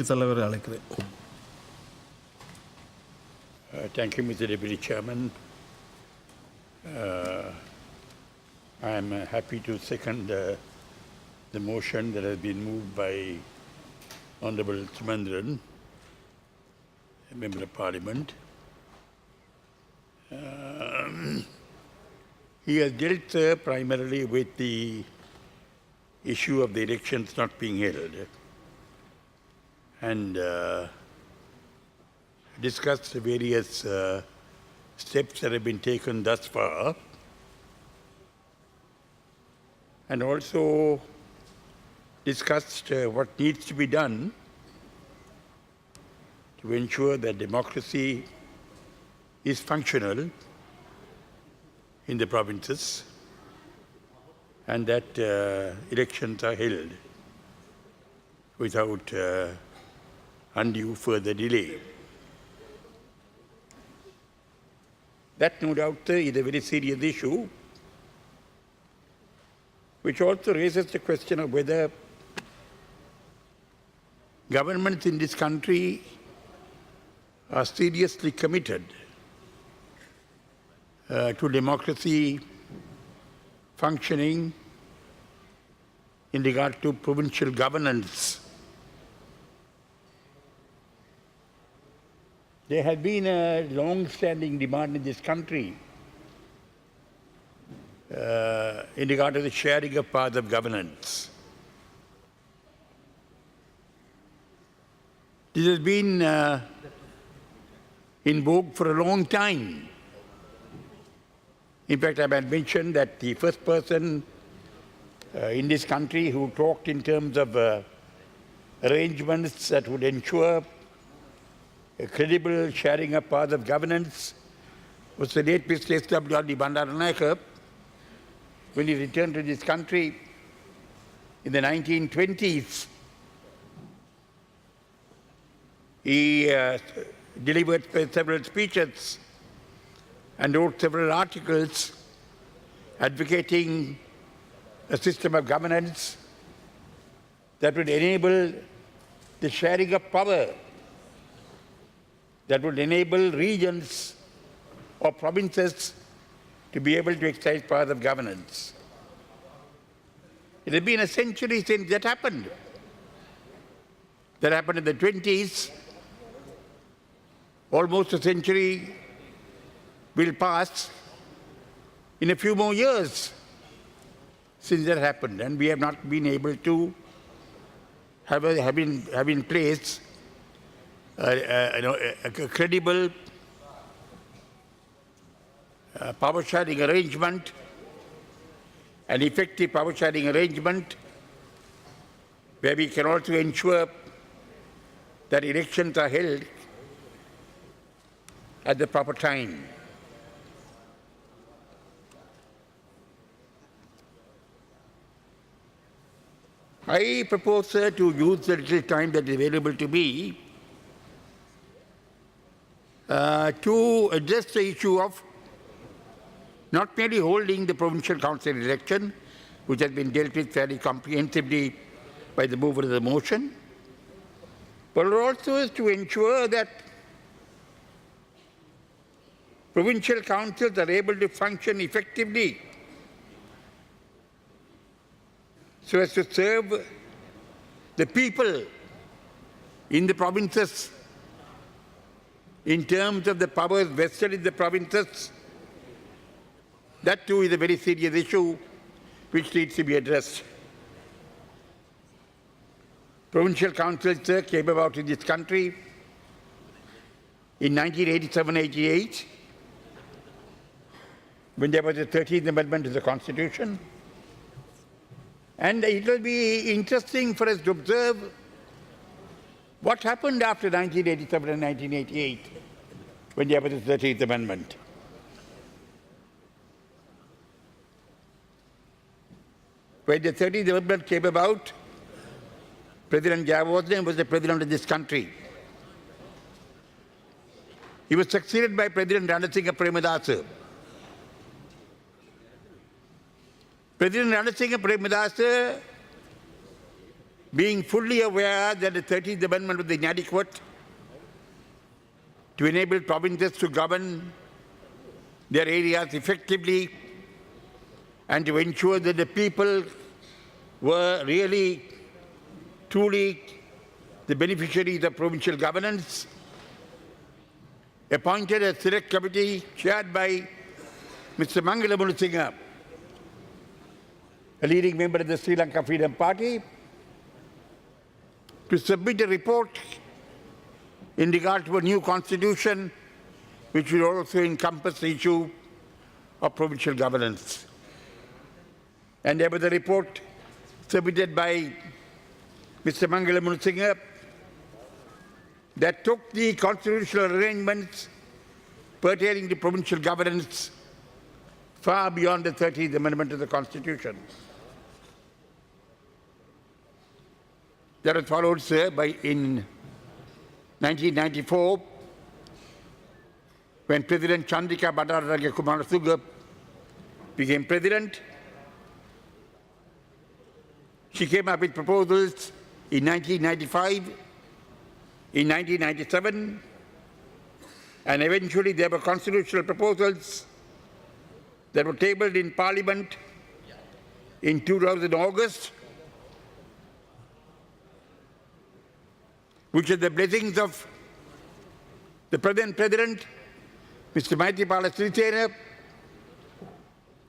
தலைவர் அழைக்கிறேன். Thank you, Mr. Deputy Chairman. I am happy to second the motion that has been moved by Honorable Sampanthan, a Member of Parliament. He has dealt primarily with the issue of the elections not being held and discussed the various steps that have been taken thus far, and also discussed what needs to be done to ensure that democracy is functional in the provinces and that elections are held without undue further delay. That, no doubt, is a very serious issue, which also raises the question of whether governments in this country are seriously committed to democracy functioning in regard to provincial governance. There has been a long-standing demand in this country in regard to the sharing of powers of governance. This has been in vogue for a long time. In fact, I might mention that the first person in this country who talked in terms of arrangements that would ensure a credible sharing of powers of governance was the late Mr. S.W.R.D. Bandaranaike when he returned to this country in the 1920s. He delivered several speeches and wrote several articles advocating a system of governance that would enable the sharing of power, that would enable regions or provinces to be able to exercise powers of governance. It has been a century since that happened. That happened in the 20s. Almost a century will pass in a few more years since that happened, and we have not been able to have in place a credible power sharing arrangement, an effective power sharing arrangement where we can also ensure that elections are held at the proper time. I propose to use the little time that is available to me to address the issue of not merely holding the provincial council election, which has been dealt with fairly comprehensively by the mover of the motion, but also to ensure that provincial councils are able to function effectively so as to serve the people in the provinces in terms of the powers vested in the provinces. That too is a very serious issue which needs to be addressed. Provincial councils came about in this country in 1987-88 when there was the 13th Amendment to the Constitution. And it will be interesting for us to observe what happened after 1987 and 1988 when there was the 13th Amendment. When the 13th Amendment came about, President Jayawardene was the president of this country. He was succeeded by President Ranasinghe Premadasa. President Ranasinghe Premadasa being fully aware that the 13th Amendment was inadequate to enable provinces to govern their areas effectively and to ensure that the people were really, truly the beneficiaries of provincial governance, appointed a select committee chaired by Mr. Mangala Munasinghe, a leading member of the Sri Lanka Freedom Party, to submit a report in regard to a new constitution which will also encompass the issue of provincial governance. And there was a report submitted by Mr. Mangala Munasinghe that took the constitutional arrangements pertaining to provincial governance far beyond the 13th Amendment of the Constitution. That was followed, sir, in 1994, when President Chandrika Bandaranaike Kumarasunghe became president. She came up with proposals in 1995, in 1997, and eventually there were constitutional proposals that were tabled in Parliament in 2000 August, which are the blessings of the present President, Mr. Maithripala Sirisena,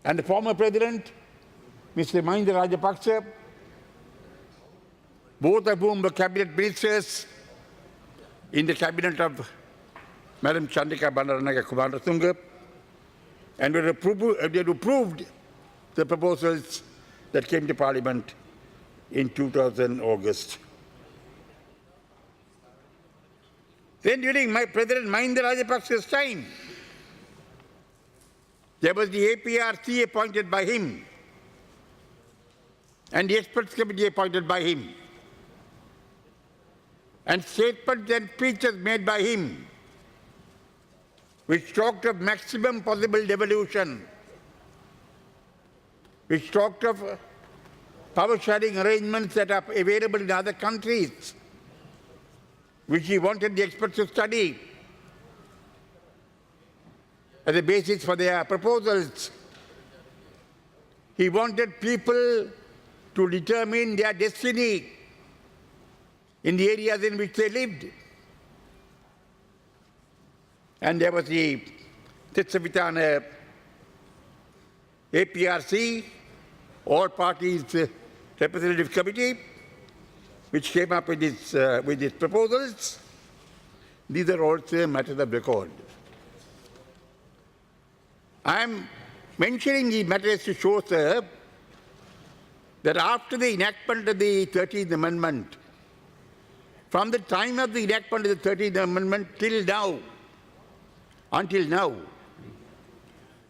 and the former President, Mr. Mahinda Rajapaksa, both of whom were cabinet ministers in the cabinet of Madam Chandrika Bandaranaike Kumarasunghe, and they approved the proposals that came to Parliament in 2000 August. Then during my President Mahinda Rajapaksa's time, there was the APRC appointed by him and the experts committee appointed by him, and statements and speeches made by him which talked of maximum possible devolution, which talked of power sharing arrangements that are available in other countries, which he wanted the experts to study as a basis for their proposals. He wanted people to determine their destiny in the areas in which they lived. And there was the Titsavitana APRC, all parties representative committee, which came up with its proposals. These are also matters of record. I am mentioning these matters to show, sir, that after the enactment of the 13th Amendment, from the time of the enactment of the 13th Amendment until now,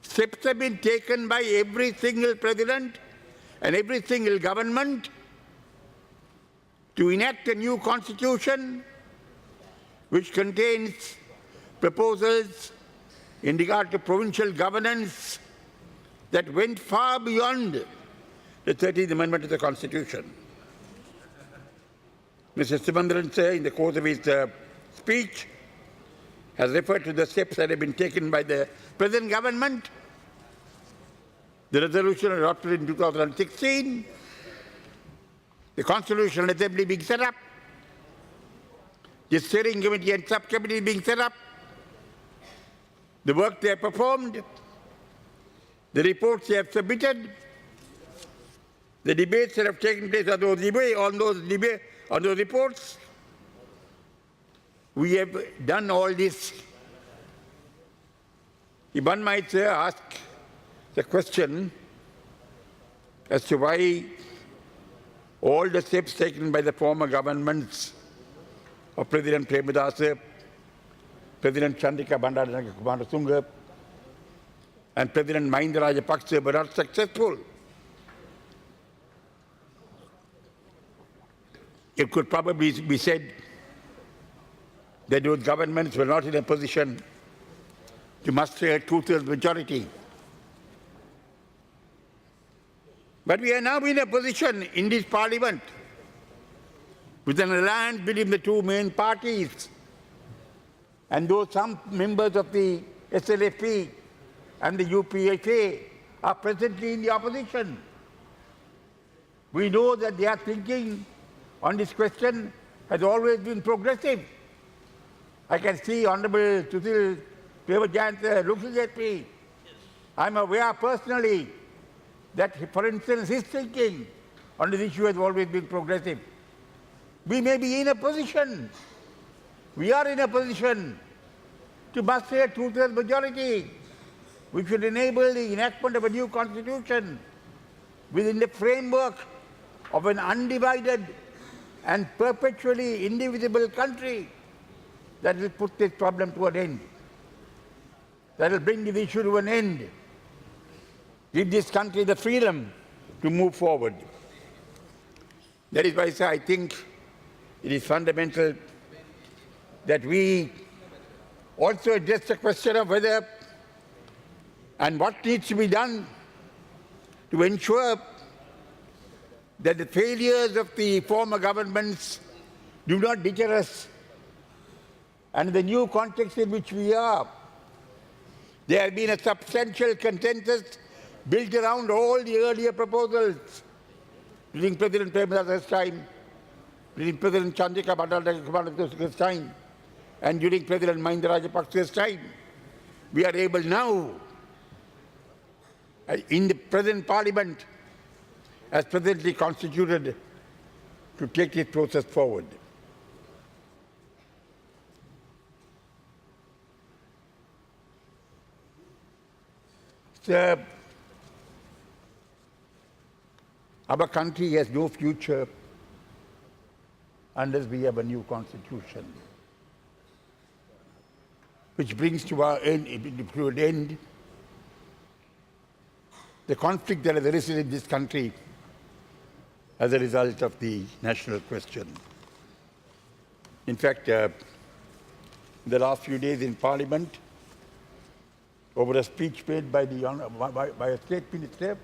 steps have been taken by every single president and every single government to enact a new constitution which contains proposals in regard to provincial governance that went far beyond the 13th Amendment of the Constitution. Mr. Sampanthan, sir, in the course of his speech, has referred to the steps that have been taken by the present government, the resolution adopted in 2016, the Constitutional Assembly being set up, the steering committee and subcommittee being set up, the work they have performed, the reports they have submitted, the debates that have taken place on those reports. We have done all this. One might ask the question as to why all the steps taken by the former governments of President Premadasa, President Chandrika Bandaranaike Kumarasunghe, and President Mahinda Rajapaksa were not successful. It could probably be said that those governments were not in a position to muster a two-thirds majority. But we are now in a position in this Parliament with an alliance between the two main parties. And though some members of the SLFP and the UPHA are presently in the opposition, we know that their thinking on this question has always been progressive. I can see Honorable Sushil Premachandra looking at me. I'm aware personally that, for instance, his thinking on this issue has always been progressive. We may be in a position, we are in a position to muster a two-thirds majority, which will enable the enactment of a new constitution within the framework of an undivided and perpetually indivisible country that will put this problem to an end, that will bring the issue to an end, give this country the freedom to move forward. That is why, sir, I think it is fundamental that we also address the question of whether and what needs to be done to ensure that the failures of the former governments do not deter us. And in the new context in which we are, there has been a substantial consensus built around all the earlier proposals during President Premachandran's time, during President Chandrika Bandaranaike's time, and during President Mahinda Rajapaksa's time. We are able now, in the present parliament, as presently constituted, to take this process forward. Sir, our country has no future unless we have a new constitution, which brings to an end the conflict that has arisen in this country as a result of the national question. In fact, in the last few days in Parliament, over a speech made by a state minister,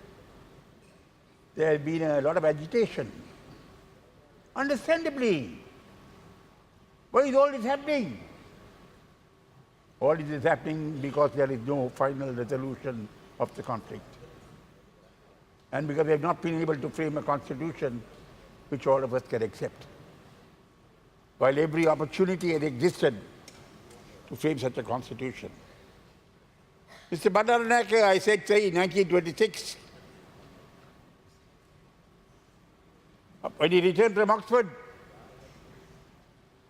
there has been a lot of agitation. Understandably. Why is all this happening? All this is happening because there is no final resolution of the conflict. And because we have not been able to frame a constitution which all of us can accept. While every opportunity had existed to frame such a constitution. Mr. Bandaranaike, I said, say, in 1926, when he returned from Oxford,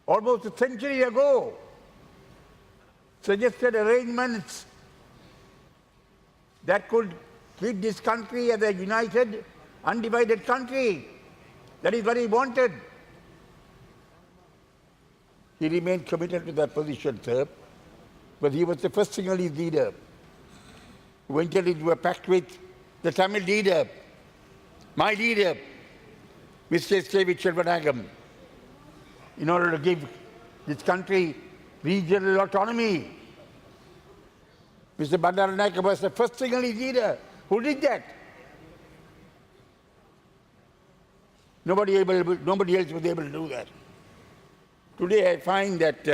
almost a century ago, suggested arrangements that could keep this country as a united, undivided country. That is what he wanted. He remained committed to that position, sir, but he was the first Sinhalese leader who entered into a pact with the Tamil leader, my leader, Mr. S.K. Selvanagam, in order to give this country regional autonomy. Mr. Bandaranaike was the first Sinhalese leader who did that. Nobody else was able to do that. Today I find that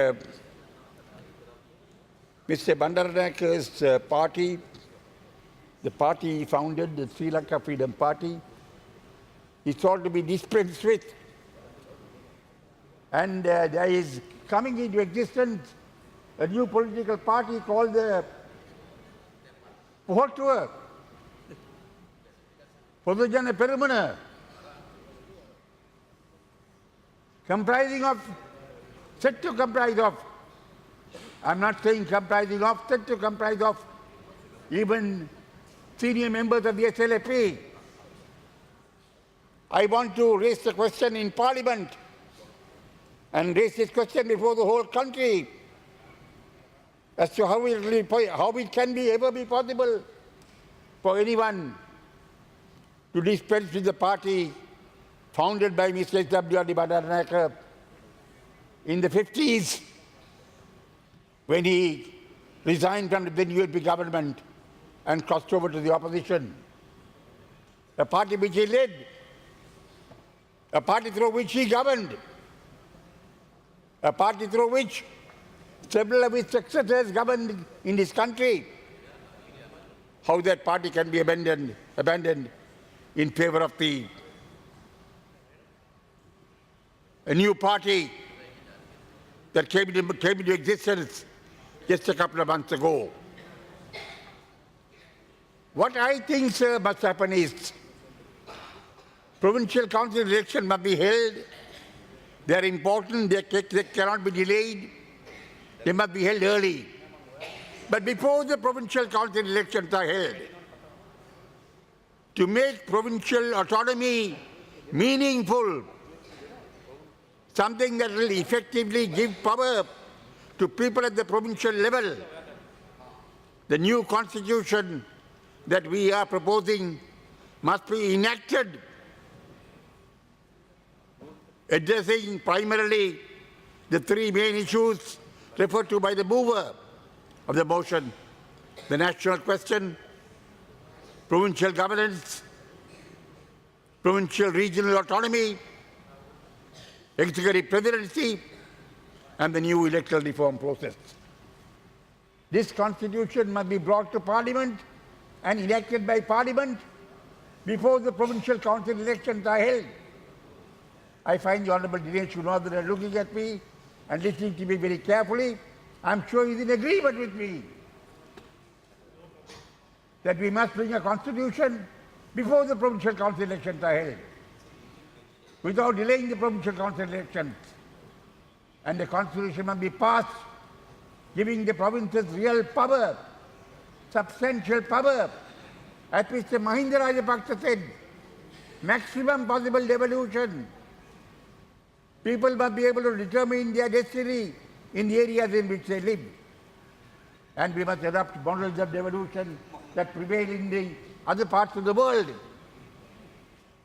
Mr. Bandaranaike's party, the party he founded, the Sri Lanka Freedom Party, is thought to be dispensed with. And there is coming into existence a new political party called the Pohotua, Podujana Perumana, said to comprise of, I'm not saying comprising of, said to comprise of even senior members of the SLFP. I want to raise the question in Parliament and raise this question before the whole country as to how it can ever be possible for anyone to dispense with the party founded by Mr. S.W.R.D. Bandaranaike in the 50s when he resigned from the then UNP government and crossed over to the opposition. A party which he led, a party through which he governed, a party through which several of its successors governed in this country. How that party can be abandoned in favor of a new party that came into existence just a couple of months ago. What I think, sir, must happen is provincial council elections must be held. They are important. They cannot be delayed. They must be held early. But before the provincial council elections are held, to make provincial autonomy meaningful, something that will effectively give power to people at the provincial level, the new constitution that we are proposing must be enacted, addressing primarily the three main issues referred to by the mover of the motion: the national question, provincial governance, provincial regional autonomy, executive presidency, and the new electoral reform process. This constitution must be brought to Parliament and enacted by Parliament before the provincial council elections are held. I find the Honourable Dinesh Gunawardene looking at me and listening to me very carefully. I'm sure he's in agreement with me that we must bring a constitution before the provincial council elections are held, without delaying the provincial council elections. And the constitution must be passed, giving the provinces real power, substantial power. As Mr. Mahinda Rajapaksa said, maximum possible devolution. People must be able to determine their destiny in the areas in which they live. And we must adopt models of devolution that prevail in the other parts of the world.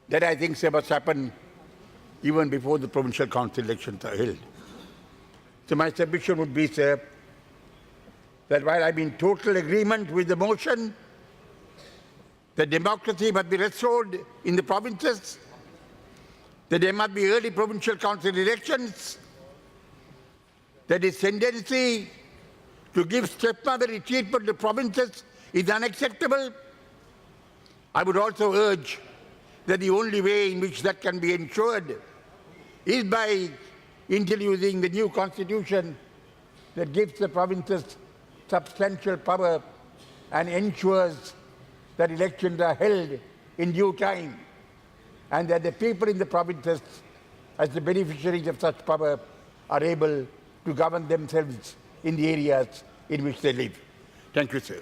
That, I think, must happen even before the provincial council elections are held. So my submission would be, sir, that while I'm in total agreement with the motion that democracy must be restored in the provinces, that there must be early provincial council elections, that this tendency to give stepmotherly treatment to provinces is unacceptable, I would also urge that the only way in which that can be ensured is by introducing the new constitution that gives the provinces substantial power and ensures that elections are held in due time, and that the people in the provinces, as the beneficiaries of such power, are able to govern themselves in the areas in which they live. Thank you, sir.